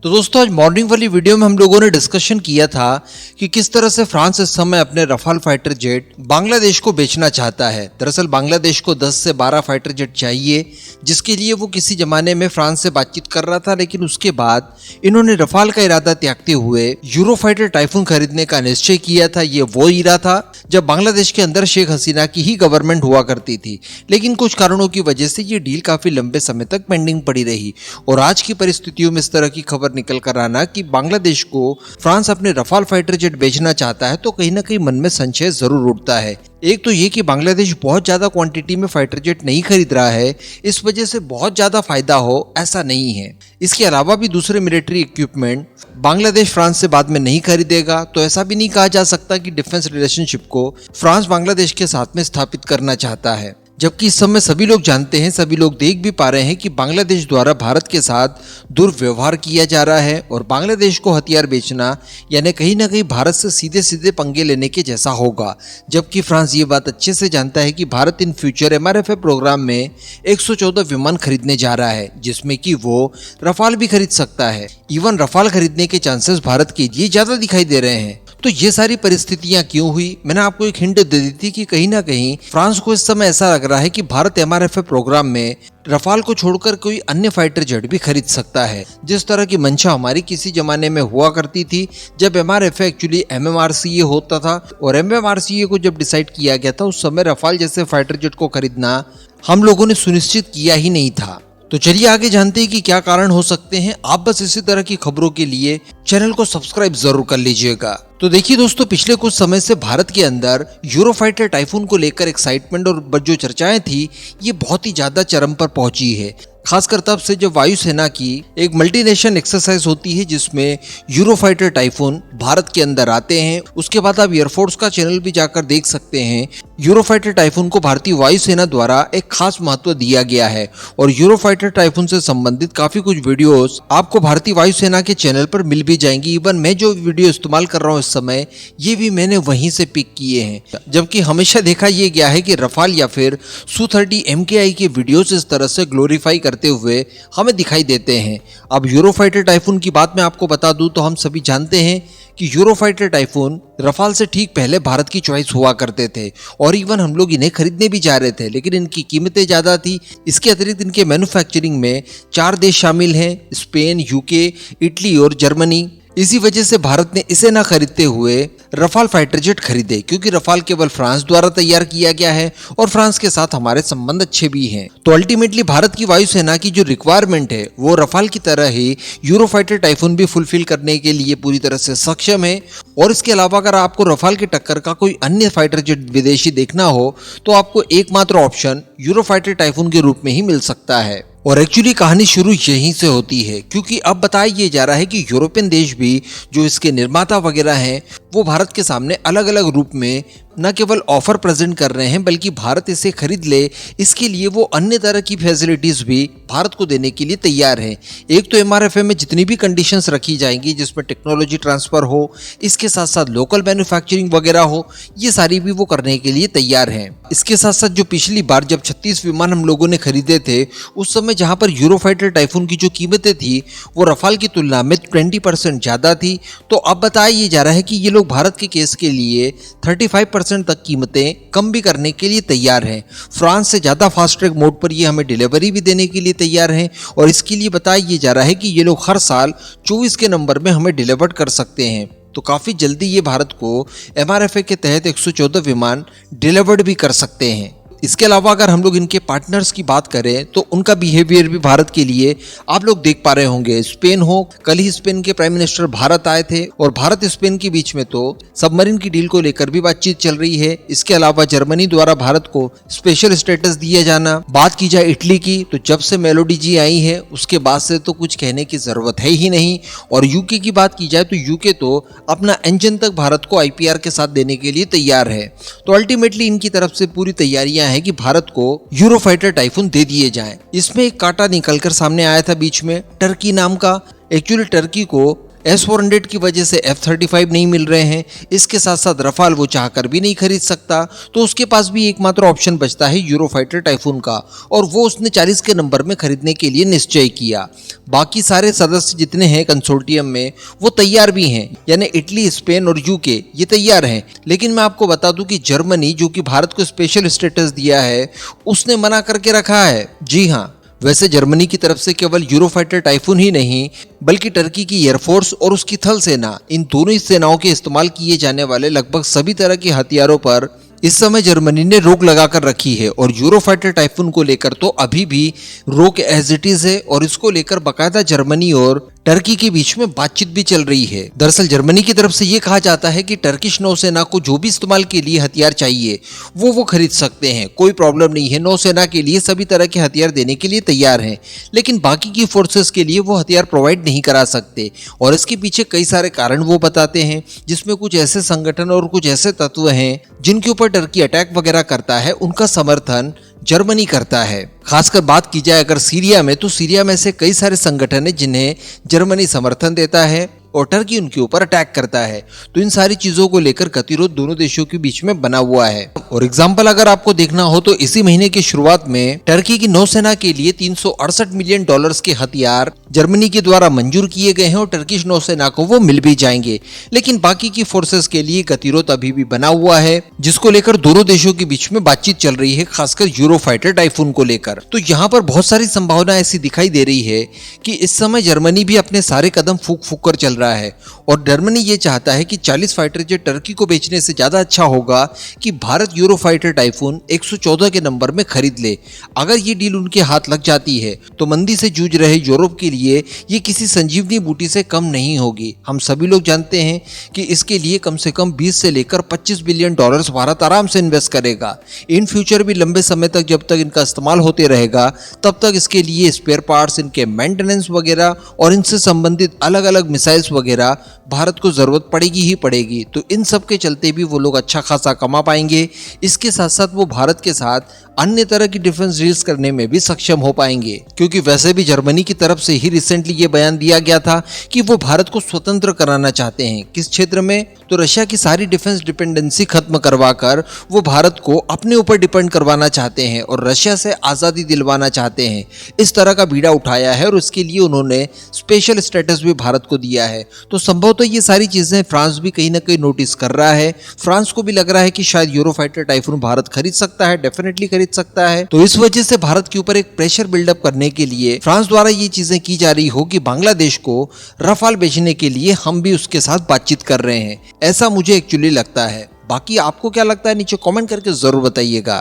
तो दोस्तों आज मॉर्निंग वाली वीडियो में हम लोगों ने डिस्कशन किया था कि किस तरह से फ्रांस इस समय अपने रफाल फाइटर जेट बांग्लादेश को बेचना चाहता है। दरअसल बांग्लादेश को 10 से 12 फाइटर जेट चाहिए, जिसके लिए वो किसी जमाने में फ्रांस से बातचीत कर रहा था, लेकिन उसके बाद इन्होंने रफाल का इरादा त्यागते हुए यूरोफाइटर टाइफून खरीदने का निश्चय किया था। ये वो ईरा था जब बांग्लादेश के अंदर शेख हसीना की ही गवर्नमेंट हुआ करती थी, लेकिन कुछ कारणों की वजह से ये डील काफी लंबे समय तक पेंडिंग पड़ी रही। और आज की परिस्थितियों में इस तरह की खबर निकल कर आना कि बांग्लादेश को फ्रांस अपने रफाल फाइटर जेट बेचना चाहता है, तो कहीं ना कहीं मन में संशय जरूर उठता है। एक तो ये कि बांग्लादेश बहुत ज्यादा क्वांटिटी में फाइटर जेट नहीं खरीद रहा है, इस वजह से बहुत ज्यादा फायदा हो ऐसा नहीं है। इसके अलावा भी दूसरे मिलिट्री इक्विपमेंट बांग्लादेश फ्रांस से बाद में नहीं खरीदेगा, तो ऐसा भी नहीं कहा जा सकता कि डिफेंस रिलेशनशिप को फ्रांस बांग्लादेश के साथ में स्थापित करना चाहता है। जबकि इस समय सभी लोग जानते हैं, सभी लोग देख भी पा रहे हैं कि बांग्लादेश द्वारा भारत के साथ दुर्व्यवहार किया जा रहा है और बांग्लादेश को हथियार बेचना यानी कहीं ना कहीं भारत से सीधे सीधे पंगे लेने के जैसा होगा। जबकि फ्रांस ये बात अच्छे से जानता है कि Bharat in future MRFA programme में 114 विमान खरीदने जा रहा है, जिसमें कि वो रफाल भी खरीद सकता है। इवन रफाल खरीदने के चांसेस भारत के लिए ज्यादा दिखाई दे रहे हैं। तो ये सारी परिस्थितियां क्यों हुई? मैंने आपको एक हिंट दे दी थी कि कहीं ना कहीं फ्रांस को इस समय ऐसा लग रहा है कि भारत MRFA प्रोग्राम में रफाल को छोड़कर कोई अन्य फाइटर जेट भी खरीद सकता है। जिस तरह की मंशा हमारी किसी जमाने में हुआ करती थी जब MRFA एक्चुअली MMRCA होता था, और MMRCA को जब डिसाइड किया गया था उस समय रफाल जैसे फाइटर जेट को खरीदना हम लोगों ने सुनिश्चित किया ही नहीं था। तो चलिए आगे जानते हैं कि क्या कारण हो सकते हैं। आप बस इसी तरह की खबरों के लिए चैनल को सब्सक्राइब जरूर कर लीजिएगा। तो देखिए दोस्तों, पिछले कुछ समय से भारत के अंदर यूरोफाइटर टाइफून को लेकर एक्साइटमेंट और जो चर्चाएं थी ये बहुत ही ज्यादा चरम पर पहुंची है। खासकर तब से जब वायुसेना की एक मल्टीनेशन एक्सरसाइज होती है जिसमें यूरोफाइटर टाइफून भारत के अंदर आते हैं। उसके बाद आप एयरफोर्स का चैनल भी जाकर देख सकते हैं। यूरोफाइटर टाइफून को भारतीय वायुसेना द्वारा एक खास महत्व दिया गया है और यूरोफाइटर टाइफून से संबंधित काफी कुछ वीडियोस आपको भारतीय वायुसेना के चैनल पर मिल भी जाएंगी। इवन मैं जो वीडियो इस्तेमाल कर रहा हूँ इस समय, ये भी मैंने वहीं से पिक किए हैं। जबकि हमेशा देखा ये गया है कि रफाल या फिर Su-30 MKI के वीडियोस इस तरह से ग्लोरीफाई करते हुए हमें दिखाई देते हैं। अब यूरोफाइटर टाइफून की बात मैं आपको बता दूं तो हम सभी जानते हैं कि यूरोफाइटर टाइफून रफाल से ठीक पहले भारत की चॉइस हुआ करते थे और इवन हम लोग इन्हें खरीदने भी जा रहे थे, लेकिन इनकी कीमतें ज्यादा थी। इसके अतिरिक्त इनके मैन्युफैक्चरिंग में 4 देश शामिल हैं, स्पेन, UK, इटली और जर्मनी। इसी वजह से भारत ने इसे ना खरीदते हुए रफाल फाइटर जेट खरीदे, क्योंकि रफाल केवल फ्रांस द्वारा तैयार किया गया है और फ्रांस के साथ हमारे संबंध अच्छे भी हैं। तो अल्टीमेटली भारत की वायुसेना की जो रिक्वायरमेंट है वो रफाल की तरह ही यूरोफाइटर टाइफून भी फुलफिल करने के लिए पूरी तरह से सक्षम है। और इसके अलावा अगर आपको रफाल की टक्कर का कोई अन्य फाइटर जेट विदेशी देखना हो तो आपको एकमात्र ऑप्शन यूरोफाइटर टाइफून के रूप में ही मिल सकता है। और एक्चुअली कहानी शुरू यहीं से होती है, क्योंकि अब बताया ये जा रहा है कि यूरोपियन देश भी जो इसके निर्माता वगैरह हैं वो भारत के सामने अलग अलग रूप में न केवल ऑफर प्रेजेंट कर रहे हैं, बल्कि भारत इसे खरीद ले इसके लिए वो अन्य तरह की फैसिलिटीज भी भारत को देने के लिए तैयार हैं। एक तो MRFA में जितनी भी कंडीशंस रखी जाएंगी जिसमें टेक्नोलॉजी ट्रांसफर हो, इसके साथ साथ लोकल मैन्युफैक्चरिंग वगैरह हो, ये सारी भी वो करने के लिए तैयार हैं। इसके साथ साथ जो पिछली बार जब 36 विमान हम लोगों ने खरीदे थे उस समय जहां पर यूरोफाइटर टाइफून की जो कीमतें थी वो रफाल की तुलना में 20% ज्यादा थी। तो अब बताया ये जा रहा है कि ये लोग भारत के केस के लिए 35% तक कीमतें कम भी करने के लिए तैयार हैं। फ्रांस से ज्यादा फास्ट ट्रैक मोड पर ये हमें डिलीवरी भी देने के लिए तैयार हैं और इसके लिए बताया ये जा रहा है कि ये लोग हर साल 24 के नंबर में हमें डिलीवर कर सकते हैं। तो काफी जल्दी ये भारत को MRFA के तहत 114 विमान डिलीवर्ड भी कर सकते हैं। इसके अलावा अगर हम लोग इनके पार्टनर्स की बात करें तो उनका बिहेवियर भी भारत के लिए आप लोग देख पा रहे होंगे। स्पेन हो, कल ही स्पेन के प्राइम मिनिस्टर भारत आए थे और भारत स्पेन के बीच में तो सबमरीन की डील को लेकर भी बातचीत चल रही है। इसके अलावा जर्मनी द्वारा भारत को स्पेशल स्टेटस दिया जाना। बात की जाए इटली की तो जब से मेलोडी जी आई है उसके बाद से तो कुछ कहने की जरूरत है ही नहीं। और UK की बात की जाए तो UK तो अपना इंजन तक भारत को IPR के साथ देने के लिए तैयार है। तो अल्टीमेटली इनकी तरफ से पूरी तैयारियां है कि भारत को यूरोफाइटर टाइफून दे दिए जाएं। इसमें एक कांटा निकलकर सामने आया था बीच में, टर्की नाम का। एक्चुअली टर्की को S-400 की वजह से F-35 नहीं मिल रहे हैं, इसके साथ साथ रफाल वो चाहकर भी नहीं खरीद सकता, तो उसके पास भी एकमात्र ऑप्शन बचता है यूरोफाइटर टाइफून का, और वो उसने 40 के नंबर में खरीदने के लिए निश्चय किया। बाकी सारे सदस्य जितने हैं कंसोर्टियम में वो तैयार भी हैं, यानी इटली, स्पेन और यूके ये तैयार हैं। लेकिन मैं आपको बता दूं कि जर्मनी, जो कि भारत को स्पेशल स्टेटस दिया है, उसने मना करके रखा है। जी हाँ, वैसे जर्मनी की तरफ से केवल यूरोफाइटर टाइफून ही नहीं, बल्कि टर्की की एयरफोर्स और उसकी थल सेना, इन दोनों ही सेनाओं के इस्तेमाल किए जाने वाले लगभग सभी तरह के हथियारों पर इस समय जर्मनी ने रोक लगाकर रखी है। और यूरोफाइटर टाइफून को लेकर तो अभी भी रोक एज इट इज है, और इसको लेकर बाकायदा जर्मनी और टर्की के बीच में बातचीत भी चल रही है। दरअसल जर्मनी की तरफ से ये कहा जाता है कि टर्किश नौसेना को जो भी इस्तेमाल के लिए हथियार चाहिए वो खरीद सकते हैं, कोई प्रॉब्लम नहीं है। नौसेना के लिए सभी तरह के हथियार देने के लिए तैयार हैं, लेकिन बाकी की फोर्सेस के लिए वो हथियार प्रोवाइड नहीं करा सकते। और इसके पीछे कई सारे कारण वो बताते हैं, जिसमें कुछ ऐसे संगठन और कुछ ऐसे तत्व हैं जिनके ऊपर टर्की अटैक वगैरह करता है, उनका समर्थन जर्मनी करता है। खासकर बात की जाए अगर सीरिया में, तो सीरिया में से कई सारे संगठन हैं जिन्हें जर्मनी समर्थन देता है और टर्की उनके ऊपर अटैक करता है। तो इन सारी चीजों को लेकर गतिरोध दोनों देशों के बीच में बना हुआ है। और एग्जाम्पल अगर आपको देखना हो तो इसी महीने की शुरुआत में टर्की की नौसेना के लिए 368 मिलियन डॉलर्स के हथियार जर्मनी के द्वारा मंजूर किए गए हैं, और टर्किश नौसेना को वो मिल भी जाएंगे। लेकिन बाकी की फोर्सेस के लिए गतिरोध अभी भी बना हुआ है, जिसको लेकर दोनों देशों के बीच में बातचीत चल रही है, खासकर यूरोफाइटर टाइफून को लेकर। तो यहाँ पर बहुत सारी संभावना ऐसी दिखाई दे रही है कि इस समय जर्मनी भी अपने सारे कदम फूंक फूंक कर चल रहा है, और जर्मनी ये चाहता है कि 40 फाइटर जेट टर्की को बेचने से ज्यादा अच्छा होगा कि भारत यूरोफाइटर टाइफून 114 के नंबर में खरीद ले। अगर ये डील उनके हाथ लग जाती है तो मंदी से जूझ रहे यूरोप के लिए ये किसी संजीवनी बूटी से कम नहीं होगी। हम सभी लोग जानते हैं कि इसके लिए कम से कम 20 से लेकर 25 बिलियन डॉलर्स भारत आराम से इन्वेस्ट करेगा। इन फ्यूचर भी लंबे समय तक, जब तक इनका इस्तेमाल होते रहेगा, तब तक इसके लिए स्पेयर पार्ट्स, इनके मेंटेनेंस वगैरह और इनसे संबंधित अलग अलग मिसाइल्स वगैरह भारत को जरूरत पड़ेगी ही पड़ेगी। तो इन सब के चलते भी वो लोग अच्छा खासा कमा पाएंगे। इसके साथ साथ वो भारत के साथ अन्य तरह की डिफेंस डील्स करने में भी सक्षम हो पाएंगे, क्योंकि वैसे भी जर्मनी की तरफ से ही रिसेंटली ये बयान दिया गया था कि वो भारत को स्वतंत्र कराना चाहते हैं। किस क्षेत्र में? तो रशिया की सारी डिफेंस डिपेंडेंसी खत्म करवाकर वो भारत को अपने ऊपर डिपेंड करवाना चाहते हैं और रशिया से आज़ादी दिलवाना चाहते हैं। इस तरह का बीड़ा उठाया है, और इसके लिए उन्होंने स्पेशल स्टेटस भी भारत को दिया है। तो संभवतः ये सारी चीजें फ्रांस भी कहीं ना कहीं नोटिस कर रहा है। फ्रांस को भी लग रहा है कि शायद यूरोफाइटर टाइफून भारत खरीद सकता है, डेफिनेटली खरीद सकता है। तो इस वजह से भारत के ऊपर एक प्रेशर बिल्डअप करने के लिए फ्रांस द्वारा ये चीजें की जा रही हो कि बांग्लादेश को रफाल बेचने के लिए हम भी उसके साथ बातचीत कर रहे हैं। ऐसा मुझे एक्चुअली लगता है। बाकी आपको क्या लगता है नीचे कमेंट करके जरूर बताइएगा।